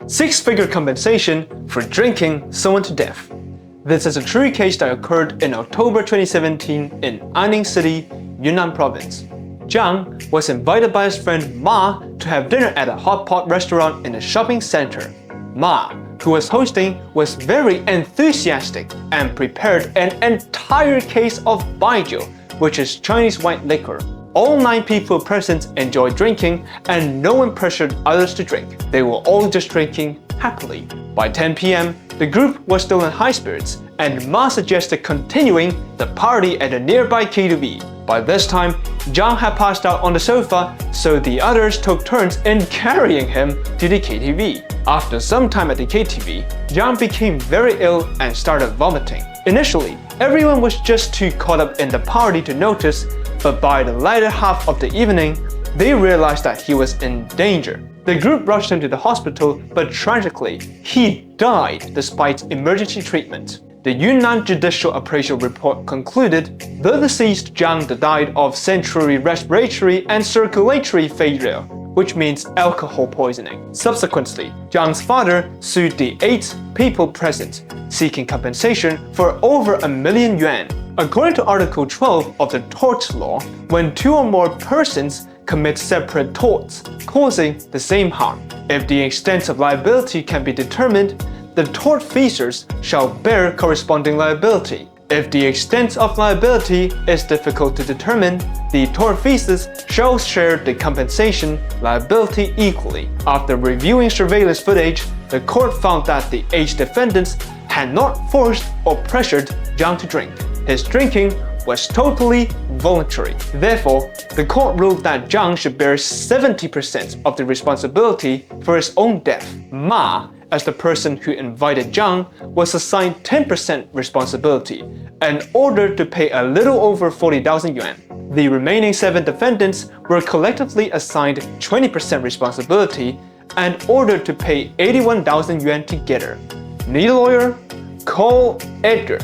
six-figure compensation for drinking someone to death. This is a true case that occurred in October 2017 in Anning City, Yunnan Province. Zhang was invited by his friend Ma to have dinner at a hot pot restaurant in a shopping center. Ma, who was hosting, was very enthusiastic and prepared an entire case of baijiu, which is Chinese white liquor. All 9 people present enjoyed drinking and no one pressured others to drink. They were all just drinking happily. By 10 p.m., the group was still in high spirits and Ma suggested continuing the party at a nearby KTV. By this time, Zhang had passed out on the sofa, so the others took turns in carrying him to the KTV. After some time at the KTV, Zhang became very ill and started vomiting. Initially, everyone was just too caught up in the party to notice, but by the latter half of the evening, they realized that he was in danger. The group rushed him to the hospital, but tragically, he died despite emergency treatment. The Yunnan Judicial Appraisal Report concluded the deceased Zhang died of central respiratory and circulatory failure, which means alcohol poisoning. Subsequently, Zhang's father sued the 8 people present, seeking compensation for over 1 million yuan. According to Article 12 of the tort law, when 2 or more persons commit separate torts causing the same harm, if the extent of liability can be determined, the tortfeasors shall bear corresponding liability. If the extent of liability is difficult to determine, the tortfeasors shall share the compensation liability equally. After reviewing surveillance footage, the court found that the 8 defendants had not forced or pressured Zhang to drink. His drinking was totally voluntary. Therefore, the court ruled that Zhang should bear 70% of the responsibility for his own death. Ma, as the person who invited Zhang, was assigned 10% responsibility and ordered to pay a little over 40,000 yuan. The remaining 7 defendants were collectively assigned 20% responsibility and ordered to pay 81,000 yuan together. Need a lawyer? Call Edgar.